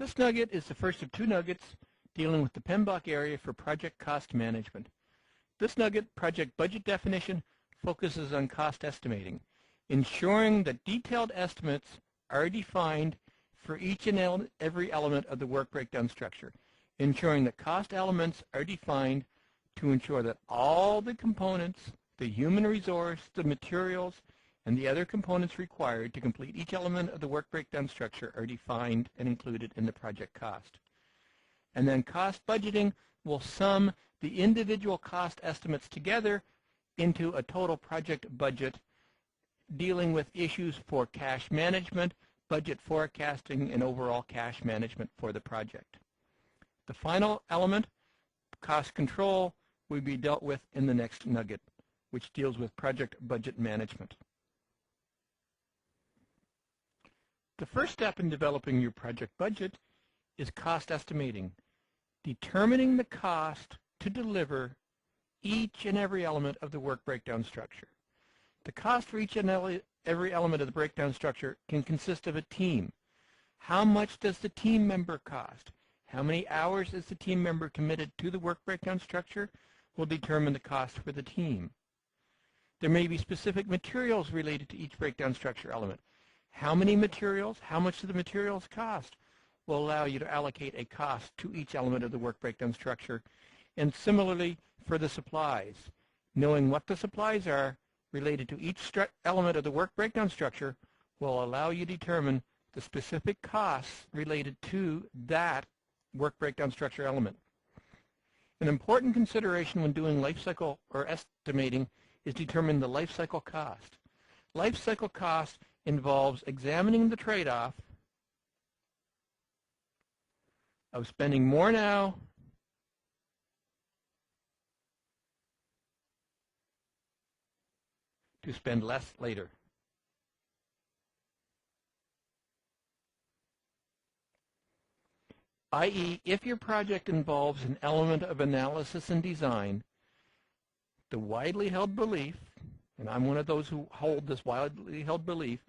This nugget is the first of two nuggets dealing with the PMBOK area for project cost management. This nugget, project budget definition, focuses on cost estimating, ensuring that detailed estimates are defined for each and every element of the work breakdown structure, ensuring that cost elements are defined to ensure that all the components, the human resource, the materials, and the other components required to complete each element of the work breakdown structure are defined and included in the project cost. And then cost budgeting will sum the individual cost estimates together into a total project budget, dealing with issues for cash management, budget forecasting, and overall cash management for the project. The final element, cost control, will be dealt with in the next nugget, which deals with project budget management. The first step in developing your project budget is cost estimating, determining the cost to deliver each and every element of the work breakdown structure. The cost for each and every element of the breakdown structure can consist of a team. How much does the team member cost? How many hours is the team member committed to the work breakdown structure will determine the cost for the team. There may be specific materials related to each breakdown structure element. How many materials, how much do the materials cost will allow you to allocate a cost to each element of the work breakdown structure. And similarly for the supplies, knowing what the supplies are related to each element of the work breakdown structure will allow you to determine the specific costs related to that work breakdown structure element. An important consideration when doing life cycle or estimating is determining the life cycle cost. Life cycle cost involves examining the trade-off of spending more now to spend less later. I.e., if your project involves an element of analysis and design, the widely held belief, and I'm one of those who hold this widely held belief,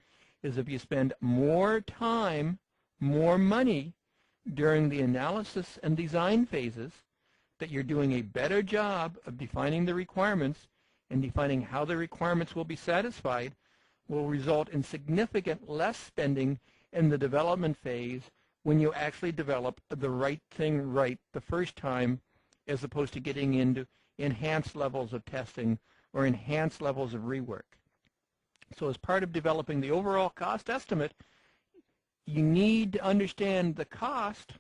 is if you spend more time, more money during the analysis and design phases, that you're doing a better job of defining the requirements and defining how the requirements will be satisfied, will result in significant less spending in the development phase when you actually develop the right thing right the first time, as opposed to getting into enhanced levels of testing or enhanced levels of rework. So as part of developing the overall cost estimate, you need to understand the cost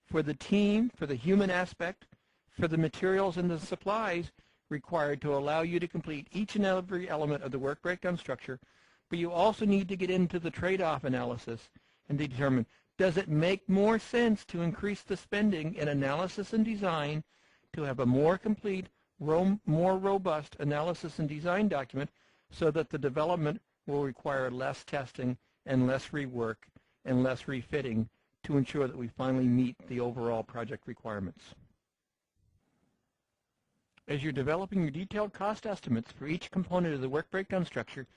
for the team, for the human aspect, for the materials and the supplies required to allow you to complete each and every element of the work breakdown structure, but you also need to get into the trade-off analysis and determine, does it make more sense to increase the spending in analysis and design to have a more complete, more robust analysis and design document so that the development will require less testing and less rework and less refitting to ensure that we finally meet the overall project requirements. As you're developing your detailed cost estimates for each component of the work breakdown structure,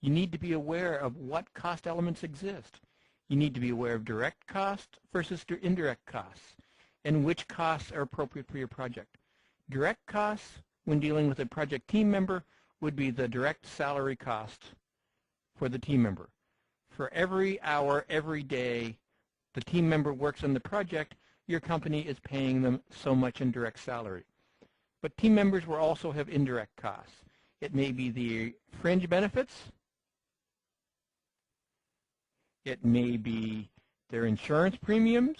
you need to be aware of what cost elements exist. You need to be aware of direct costs versus indirect costs and which costs are appropriate for your project. Direct costs, when dealing with a project team member, would be the direct salary cost for the team member. For every hour, every day the team member works on the project, your company is paying them so much in direct salary. But team members will also have indirect costs. It may be the fringe benefits. It may be their insurance premiums.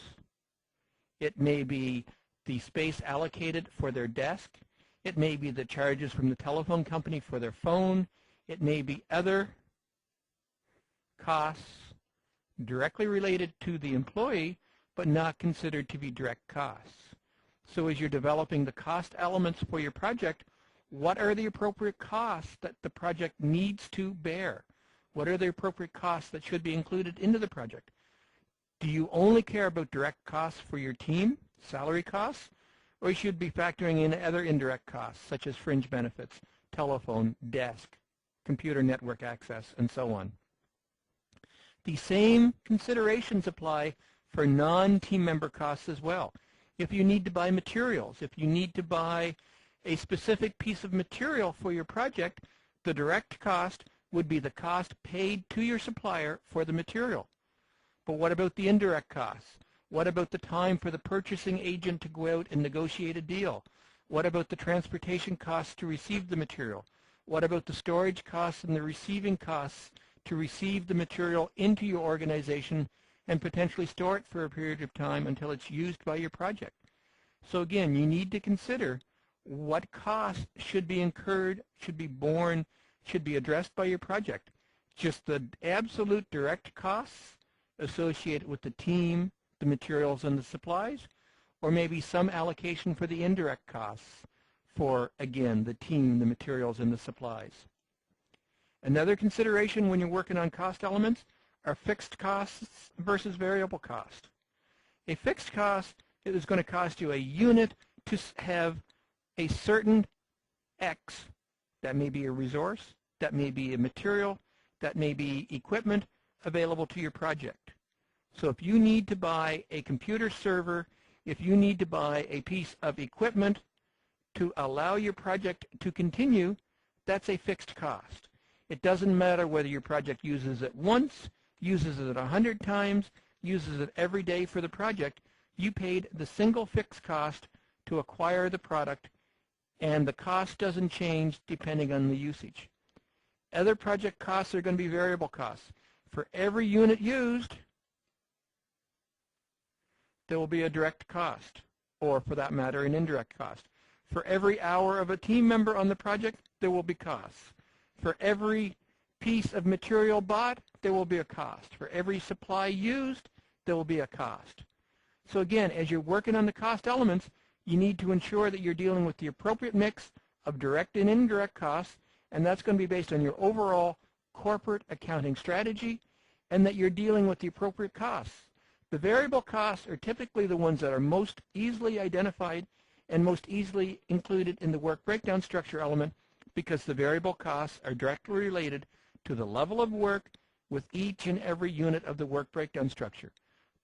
It may be the space allocated for their desk. It may be the charges from the telephone company for their phone. It may be other costs directly related to the employee, but not considered to be direct costs. So as you're developing the cost elements for your project, what are the appropriate costs that the project needs to bear? What are the appropriate costs that should be included into the project? Do you only care about direct costs for your team, salary costs, or you should be factoring in other indirect costs, such as fringe benefits, telephone, desk, computer network access, and so on? The same considerations apply for non-team member costs as well. If you need to buy materials, if you need to buy a specific piece of material for your project, the direct cost would be the cost paid to your supplier for the material. But what about the indirect costs? What about the time for the purchasing agent to go out and negotiate a deal? What about the transportation costs to receive the material? What about the storage costs and the receiving costs to receive the material into your organization and potentially store it for a period of time until it's used by your project? So again, you need to consider what costs should be incurred, should be borne, should be addressed by your project. Just the absolute direct costs associated with the team, the materials, and the supplies, or maybe some allocation for the indirect costs for, again, the team, the materials, and the supplies. Another consideration when you're working on cost elements are fixed costs versus variable cost. A fixed cost is going to cost you a unit to have a certain X. That may be a resource, that may be a material, that may be equipment available to your project. So if you need to buy a computer server, if you need to buy a piece of equipment to allow your project to continue, that's a fixed cost. It doesn't matter whether your project uses it once, uses it 100 times, uses it every day for the project. You paid the single fixed cost to acquire the product, and the cost doesn't change depending on the usage. Other project costs are going to be variable costs. For every unit used, there will be a direct cost, or for that matter, an indirect cost. For every hour of a team member on the project, there will be costs. For every piece of material bought, there will be a cost. For every supply used, there will be a cost. So again, as you're working on the cost elements, you need to ensure that you're dealing with the appropriate mix of direct and indirect costs, and that's going to be based on your overall corporate accounting strategy, and that you're dealing with the appropriate costs. The variable costs are typically the ones that are most easily identified and most easily included in the work breakdown structure element, because the variable costs are directly related to the level of work with each and every unit of the work breakdown structure.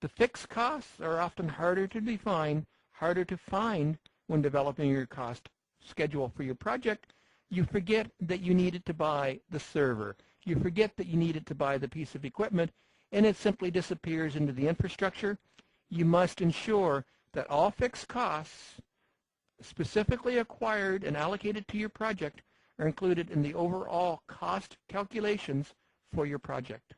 The fixed costs are often harder to define, harder to find when developing your cost schedule for your project. You forget that you needed to buy the server. You forget that you needed to buy the piece of equipment, and it simply disappears into the infrastructure. You must ensure that all fixed costs specifically acquired and allocated to your project are included in the overall cost calculations for your project.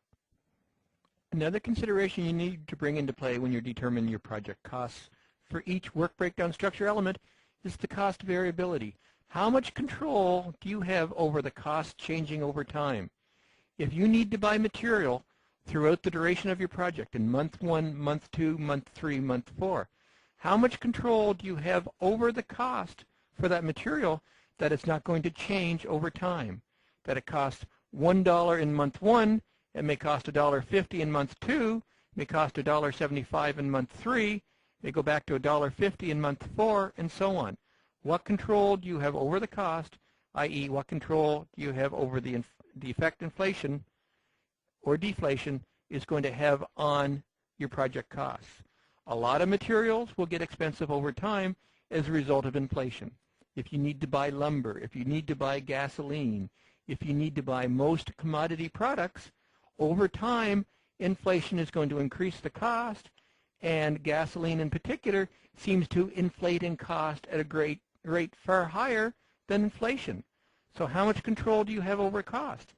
Another consideration you need to bring into play when you're determining your project costs for each work breakdown structure element is the cost variability. How much control do you have over the cost changing over time? If you need to buy material throughout the duration of your project in month 1, month 2, month 3, month 4, how much control do you have over the cost for that material that it's not going to change over time? That it costs $1 in month 1, it may cost $1.50 in month 2, it may cost $1.75 in month 3, it may go back to $1.50 in month 4, and so on. What control do you have over the cost, i.e. what control do you have over the effect inflation or deflation is going to have on your project costs? A lot of materials will get expensive over time as a result of inflation. If you need to buy lumber, if you need to buy gasoline, if you need to buy most commodity products, over time inflation is going to increase the cost, and gasoline in particular seems to inflate in cost at a rate far higher than inflation. So how much control do you have over cost?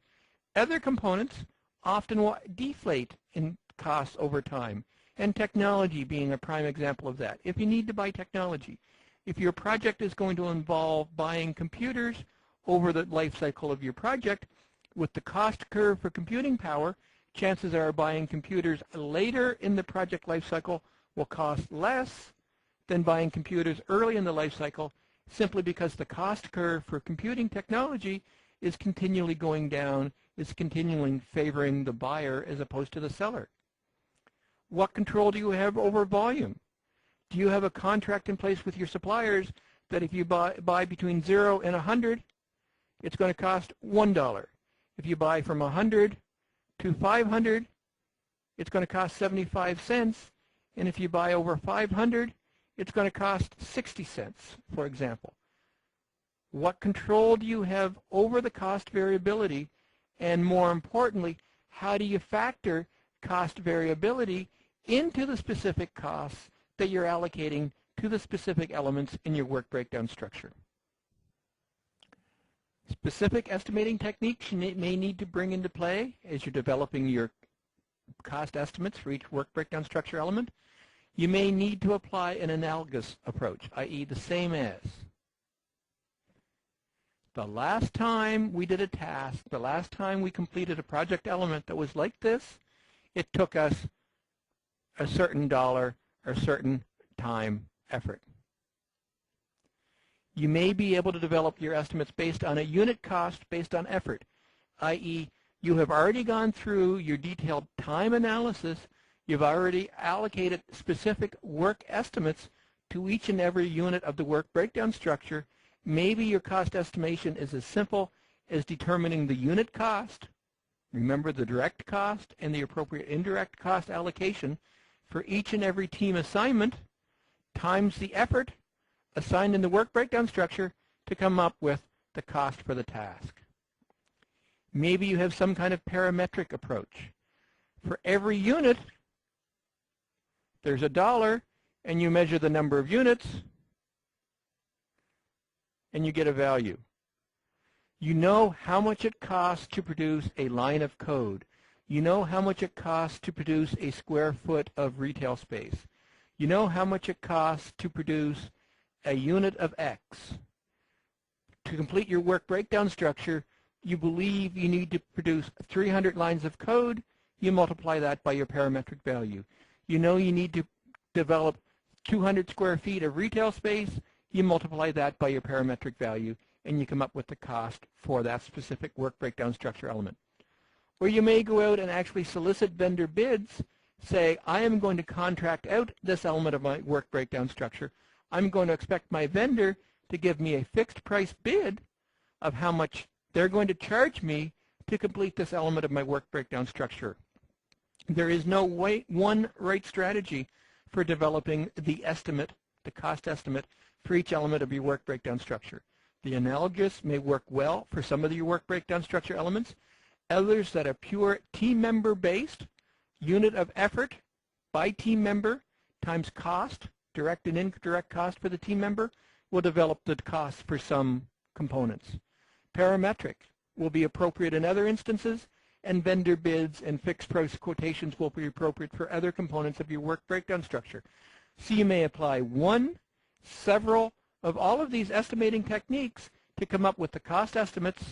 Other components often will deflate in costs over time, and technology being a prime example of that. If you need to buy technology, if your project is going to involve buying computers over the life cycle of your project, with the cost curve for computing power, chances are buying computers later in the project life cycle will cost less than buying computers early in the life cycle, simply because the cost curve for computing technology is continually going down, is continually favoring the buyer as opposed to the seller. What control do you have over volume? Do you have a contract in place with your suppliers that if you buy between 0 and 100, it's going to cost $1? If you buy from 100 to 500, it's going to cost 75 cents. and if you buy over 500, it's going to cost 60 cents, for example. What control do you have over the cost variability? And more importantly, how do you factor cost variability into the specific costs that you're allocating to the specific elements in your work breakdown structure? Specific estimating techniques you may need to bring into play as you're developing your cost estimates for each work breakdown structure element. You may need to apply an analogous approach, i.e. the same as. The last time we did a task, the last time we completed a project element that was like this, it took us a certain dollar or certain time effort. You may be able to develop your estimates based on a unit cost based on effort, i.e. you have already gone through your detailed time analysis, you've already allocated specific work estimates to each and every unit of the work breakdown structure. Maybe your cost estimation is as simple as determining the unit cost, remember the direct cost and the appropriate indirect cost allocation for each and every team assignment, times the effort assigned in the work breakdown structure to come up with the cost for the task. Maybe you have some kind of parametric approach. For every unit, there's a dollar, and you measure the number of units, and you get a value. You know how much it costs to produce a line of code. You know how much it costs to produce a square foot of retail space. You know how much it costs to produce a unit of X. To complete your work breakdown structure, you believe you need to produce 300 lines of code, you multiply that by your parametric value. You know you need to develop 200 square feet of retail space, you multiply that by your parametric value, and you come up with the cost for that specific work breakdown structure element. Or you may go out and actually solicit vendor bids, say, I am going to contract out this element of my work breakdown structure. I'm going to expect my vendor to give me a fixed price bid of how much they're going to charge me to complete this element of my work breakdown structure. There is no one right strategy for developing the estimate, the cost estimate, for each element of your work breakdown structure. The analogous may work well for some of your work breakdown structure elements. Others that are pure team member based, unit of effort by team member times cost, direct and indirect cost for the team member, will develop the cost for some components. Parametric will be appropriate in other instances, and vendor bids and fixed price quotations will be appropriate for other components of your work breakdown structure. So you may apply one, several of all of these estimating techniques to come up with the cost estimates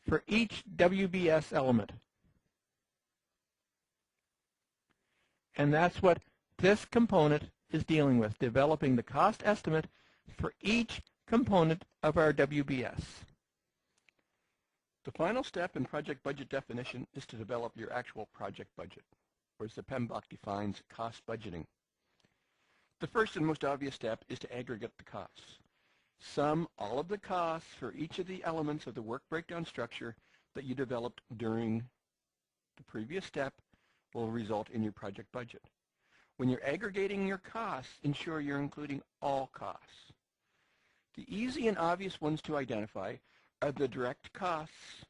for each WBS element. And that's what this component is dealing with, developing the cost estimate for each component of our WBS. The final step in project budget definition is to develop your actual project budget, or as the PMBOK defines, cost budgeting. The first and most obvious step is to aggregate the costs. Sum all of the costs for each of the elements of the work breakdown structure that you developed during the previous step will result in your project budget. When you're aggregating your costs, ensure you're including all costs. The easy and obvious ones to identify are the direct costs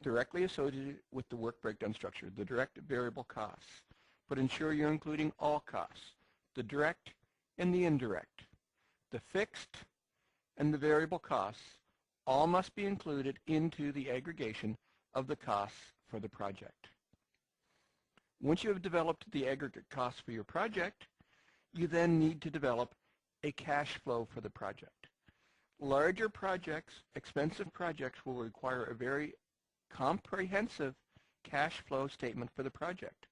directly associated with the work breakdown structure, the direct variable costs. But ensure you're including all costs, the direct and the indirect. The fixed and the variable costs all must be included into the aggregation of the costs for the project. Once you have developed the aggregate costs for your project, you then need to develop a cash flow for the project. Larger projects, expensive projects, will require a very comprehensive cash flow statement for the project.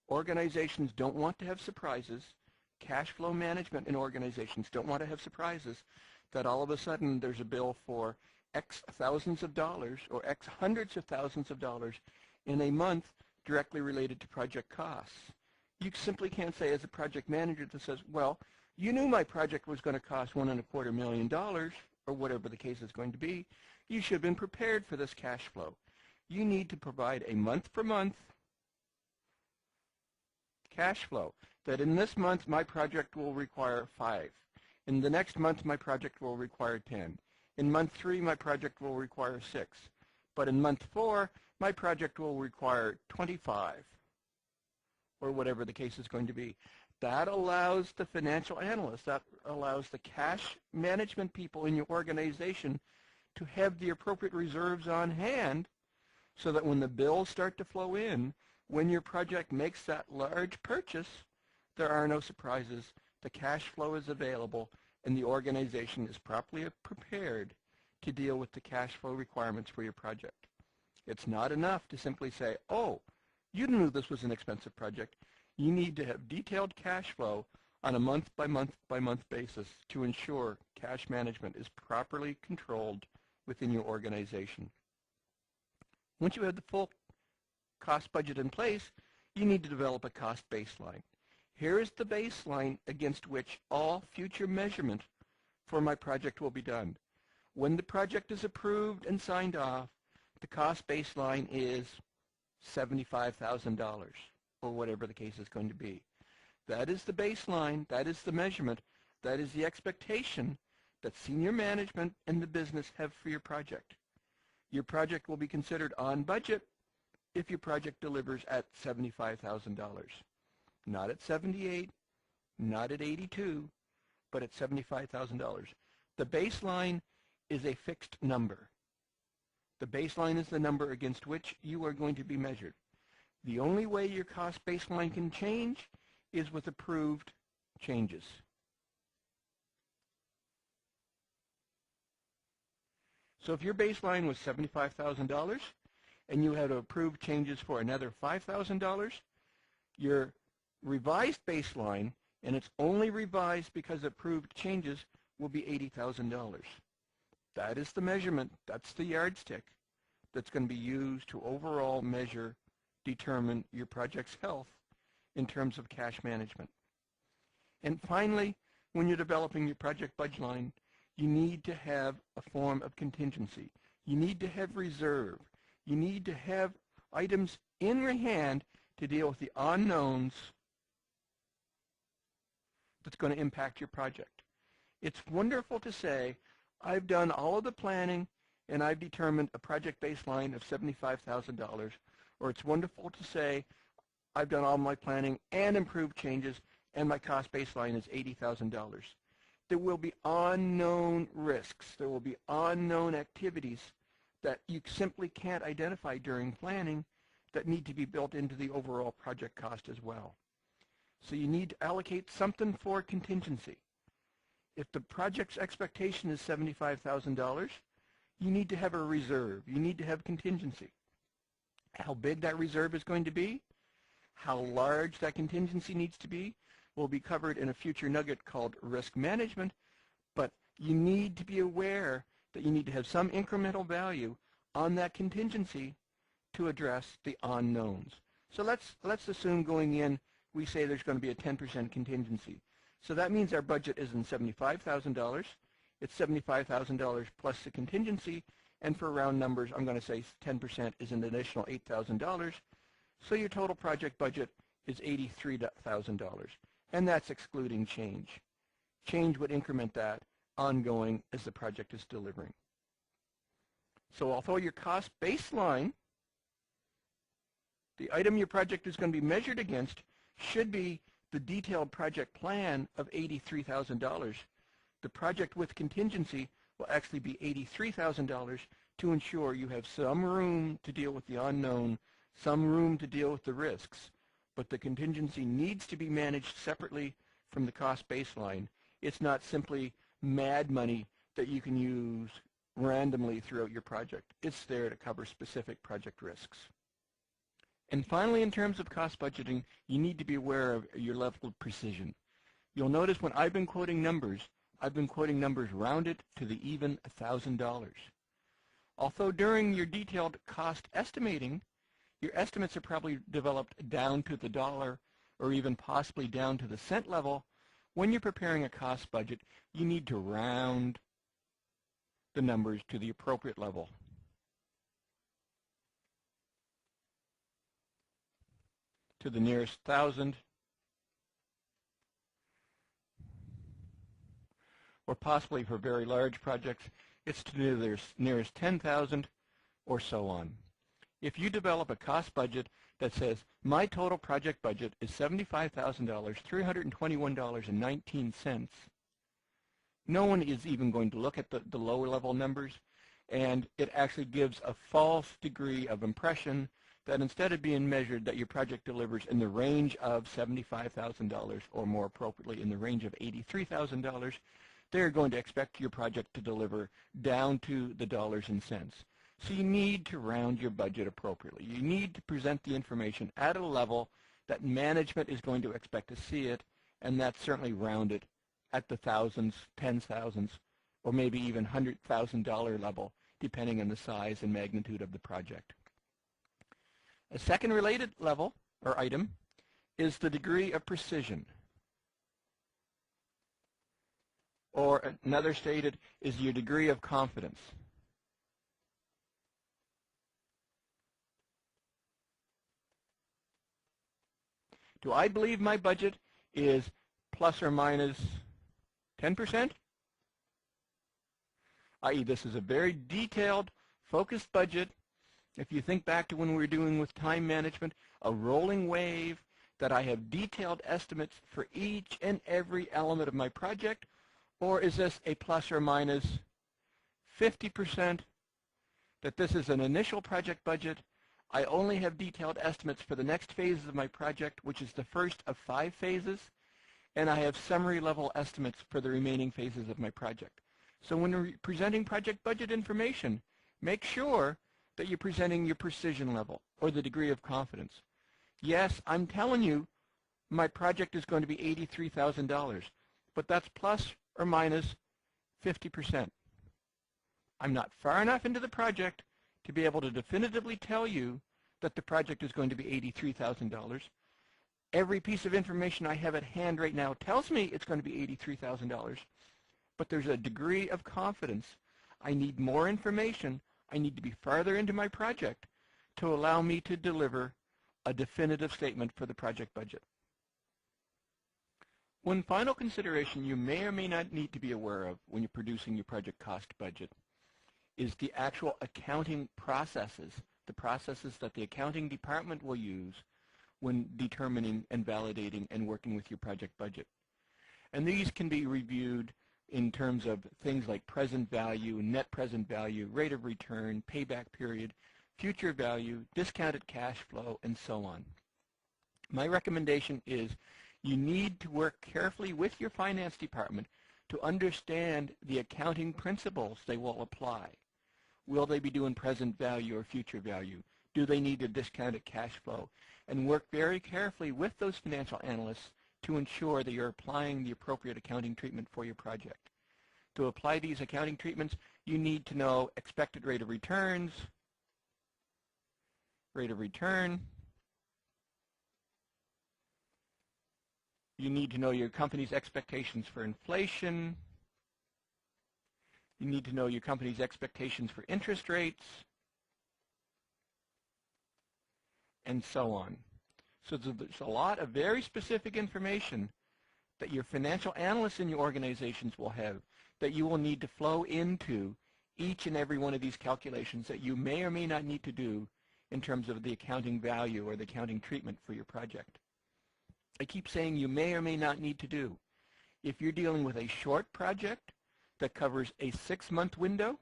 Organizations don't want to have surprises. Cash flow management in organizations don't want to have surprises that all of a sudden there's a bill for X thousands of dollars or X hundreds of thousands of dollars in a month directly related to project costs. You simply can't say as a project manager that says, well, you knew my project was going to cost $1.25 million, or whatever the case is going to be. You should have been prepared for this cash flow. You need to provide a month-for-month cash flow, that in this month my project will require 5. In the next month my project will require 10. In month 3 my project will require 6. But in month 4 my project will require 25, or whatever the case is going to be. That allows the financial analyst, that allows the cash management people in your organization to have the appropriate reserves on hand so that when the bills start to flow in, when your project makes that large purchase, there are no surprises. The cash flow is available and the organization is properly prepared to deal with the cash flow requirements for your project. It's not enough to simply say, oh, you knew this was an expensive project. You need to have detailed cash flow on a month-by-month basis to ensure cash management is properly controlled within your organization. Once you have the full cost budget in place, you need to develop a cost baseline. Here is the baseline against which all future measurement for my project will be done. When the project is approved and signed off, the cost baseline is $75,000, or whatever the case is going to be. That is the baseline, that is the measurement, that is the expectation that senior management and the business have for your project. Your project will be considered on budget if your project delivers at $75,000. Not at 78, not at 82, but at $75,000. The baseline is a fixed number. The baseline is the number against which you are going to be measured. The only way your cost baseline can change is with approved changes. So if your baseline was $75,000 and you had to approve changes for another $5,000, your revised baseline, and it's only revised because approved changes, will be $80,000. That is the measurement, that's the yardstick that's going to be used to overall measure, determine your project's health in terms of cash management. And finally, when you're developing your project budget line, you need to have a form of contingency. You need to have reserve. You need to have items in your hand to deal with the unknowns that's going to impact your project. It's wonderful to say, I've done all of the planning and I've determined a project baseline of $75,000. Or it's wonderful to say, I've done all my planning and improved changes and my cost baseline is $80,000. There will be unknown risks. There will be unknown activities that you simply can't identify during planning that need to be built into the overall project cost as well. So you need to allocate something for contingency. If the project's expectation is $75,000, you need to have a reserve. You need to have contingency. How big that reserve is going to be, how large that contingency needs to be, will be covered in a future nugget called risk management, but you need to be aware that you need to have some incremental value on that contingency to address the unknowns. So let's assume going in, we say there's going to be a 10% contingency. So that means our budget isn't $75,000. It's $75,000 plus the contingency, and for round numbers, I'm going to say 10% is an additional $8,000. So your total project budget is $83,000, and that's excluding change. Change would increment that ongoing as the project is delivering. So although your cost baseline, the item your project is going to be measured against, should be the detailed project plan of $83,000, the project with contingency will actually be $83,000 to ensure you have some room to deal with the unknown, some room to deal with the risks. But the contingency needs to be managed separately from the cost baseline. It's not simply mad money that you can use randomly throughout your project. It's there to cover specific project risks. And finally, in terms of cost budgeting, you need to be aware of your level of precision. You'll notice when I've been quoting numbers, I've been quoting numbers rounded to the even $1,000. Although during your detailed cost estimating, your estimates are probably developed down to the dollar or even possibly down to the cent level. When you're preparing a cost budget, you need to round the numbers to the appropriate level. To the nearest thousand, or possibly for very large projects, it's to the nearest 10,000 or so on. If you develop a cost budget that says, my total project budget is $75,000, $321.19, no one is even going to look at the lower level numbers, and it actually gives a false degree of impression that instead of being measured that your project delivers in the range of $75,000 or more appropriately in the range of $83,000, they're going to expect your project to deliver down to the dollars and cents. So you need to round your budget appropriately. You need to present the information at a level that management is going to expect to see it, and that's certainly rounded at the thousands, tens thousands, or maybe even $100,000 level, depending on the size and magnitude of the project. A second related level, or item, is the degree of precision. Or another stated is your degree of confidence. Do I believe my budget is plus or minus 10%? I.e., this is a very detailed, focused budget. If you think back to when we were doing with time management, a rolling wave that I have detailed estimates for each and every element of my project, or is this a plus or minus 50%, that this is an initial project budget, I only have detailed estimates for the next phases of my project, which is the first of 5 phases, and I have summary level estimates for the remaining phases of my project. So when presenting project budget information, make sure that you're presenting your precision level or the degree of confidence. Yes, I'm telling you my project is going to be $83,000, but that's plus or minus 50%. I'm not far enough into the project to be able to definitively tell you that the project is going to be $83,000. Every piece of information I have at hand right now tells me it's going to be $83,000, but there's a degree of confidence. I need more information. I need to be farther into my project to allow me to deliver a definitive statement for the project budget. One final consideration you may or may not need to be aware of when you're producing your project cost budget is the actual accounting processes, the processes that the accounting department will use when determining and validating and working with your project budget. And these can be reviewed in terms of things like present value, net present value, rate of return, payback period, future value, discounted cash flow, and so on. My recommendation is you need to work carefully with your finance department to understand the accounting principles they will apply. Will they be doing present value or future value? Do they need a discounted cash flow? And work very carefully with those financial analysts to ensure that you're applying the appropriate accounting treatment for your project. To apply these accounting treatments, you need to know expected rate of returns, rate of return. You need to know your company's expectations for inflation. You need to know your company's expectations for interest rates, and so on. So there's a lot of very specific information that your financial analysts in your organizations will have that you will need to flow into each and every one of these calculations that you may or may not need to do in terms of the accounting value or the accounting treatment for your project. I keep saying you may or may not need to do. If you're dealing with a short project that covers a 6-month window,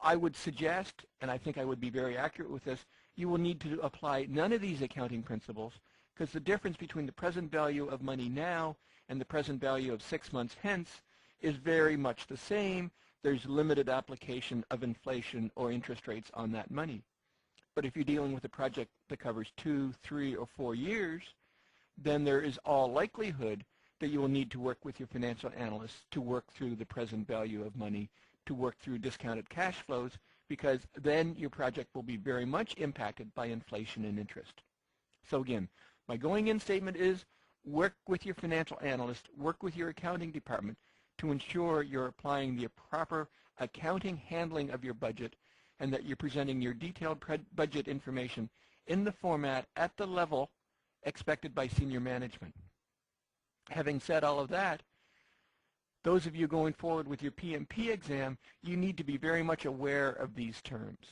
I would suggest, and I think I would be very accurate with this, you will need to apply none of these accounting principles, because the difference between the present value of money now and the present value of 6 months hence is very much the same. There's limited application of inflation or interest rates on that money. But if you're dealing with a project that covers 2, 3, or 4 years, then there is all likelihood that you will need to work with your financial analysts to work through the present value of money, to work through discounted cash flows, because then your project will be very much impacted by inflation and interest. So again, my going-in statement is work with your financial analyst, work with your accounting department to ensure you're applying the proper accounting handling of your budget and that you're presenting your detailed budget information in the format at the level expected by senior management. Having said all of that, Those of you going forward with your PMP exam, you need to be very much aware of these terms.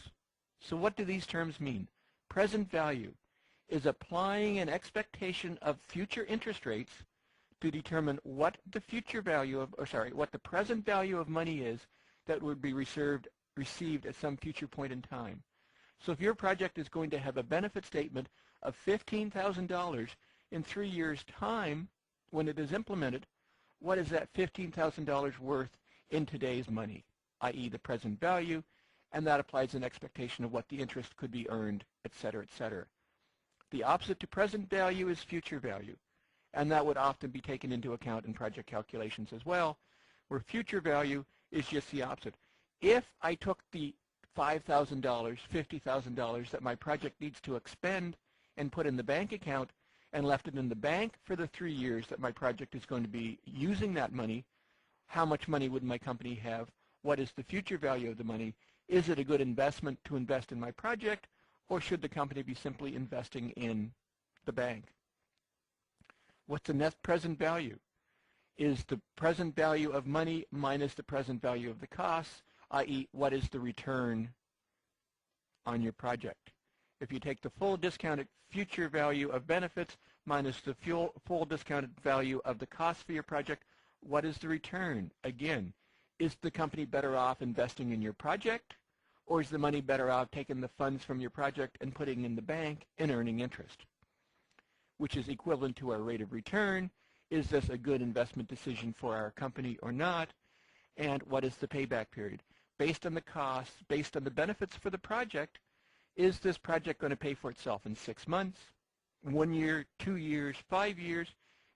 So what do these terms mean? Present value is applying an expectation of future interest rates to determine what the future value of, what the present value of money is that would be received at some future point in time. So if your project is going to have a benefit statement of $15,000 in 3 years' time when it is implemented, what is that $15,000 worth in today's money, i.e. the present value, and that applies an expectation of what the interest could be earned, etc., etc. The opposite to present value is future value, and that would often be taken into account in project calculations as well, where future value is just the opposite. If I took the $5,000, $50,000 that my project needs to expend and put in the bank account and left it in the bank for the 3 years that my project is going to be using that money, how much money would my company have? What is the future value of the money? Is it a good investment to invest in my project, or should the company be simply investing in the bank? What's the net present value? Is the present value of money minus the present value of the costs, i.e. what is the return on your project? If you take the full discounted future value of benefits minus the full discounted value of the cost for your project, what is the return? Again, is the company better off investing in your project, or is the money better off taking the funds from your project and putting in the bank and earning interest, which is equivalent to our rate of return? Is this a good investment decision for our company or not? And what is the payback period? Based on the costs, based on the benefits for the project, is this project going to pay for itself in 6 months, 1 year, 2 years, 5 years?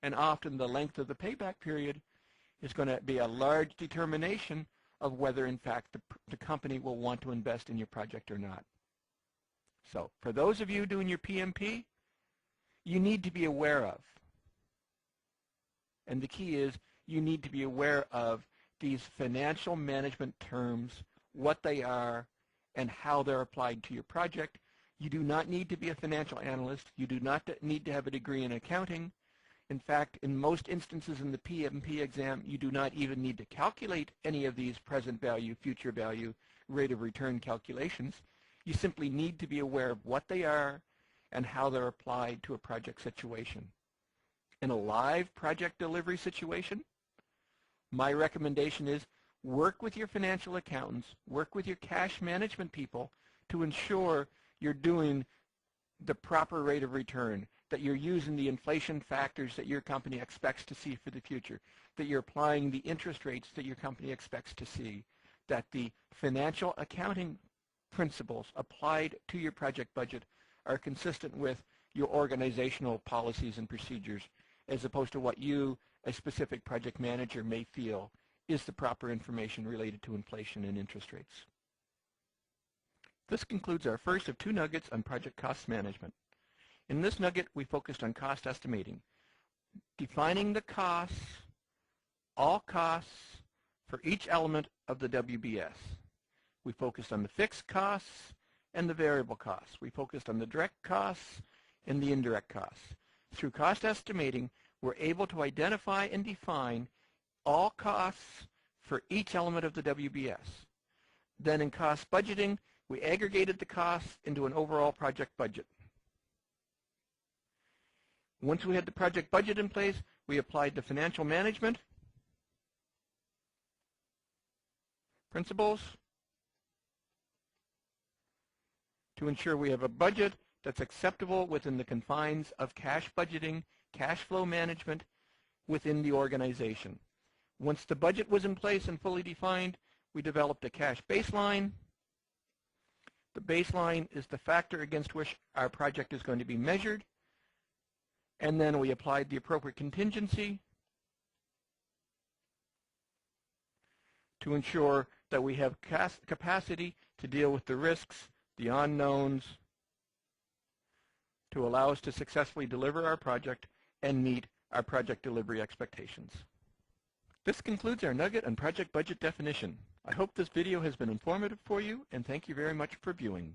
And often the length of the payback period is going to be a large determination of whether, in fact, the company will want to invest in your project or not. So for those of you doing your PMP, you need to be aware of, and the key is you need to be aware of these financial management terms, what they are, and how they're applied to your project. You do not need to be a financial analyst. You do not need to have a degree in accounting. In fact, in most instances in the PMP exam, you do not even need to calculate any of these present value, future value, rate of return calculations. You simply need to be aware of what they are and how they're applied to a project situation. In a live project delivery situation, my recommendation is work with your financial accountants, work with your cash management people to ensure you're doing the proper rate of return, that you're using the inflation factors that your company expects to see for the future, that you're applying the interest rates that your company expects to see, that the financial accounting principles applied to your project budget are consistent with your organizational policies and procedures, as opposed to what you, a specific project manager, may feel is the proper information related to inflation and interest rates. This concludes our first of 2 nuggets on project cost management. In this nugget, we focused on cost estimating, defining the costs, all costs for each element of the WBS. We focused on the fixed costs and the variable costs. We focused on the direct costs and the indirect costs. Through cost estimating, we're able to identify and define all costs for each element of the WBS. Then in cost budgeting, we aggregated the costs into an overall project budget. Once we had the project budget in place, we applied the financial management principles to ensure we have a budget that's acceptable within the confines of cash budgeting, cash flow management within the organization. Once the budget was in place and fully defined, we developed a cash baseline. The baseline is the factor against which our project is going to be measured. And then we applied the appropriate contingency to ensure that we have capacity to deal with the risks, the unknowns, to allow us to successfully deliver our project and meet our project delivery expectations. This concludes our nugget on project budget definition. I hope this video has been informative for you, and thank you very much for viewing.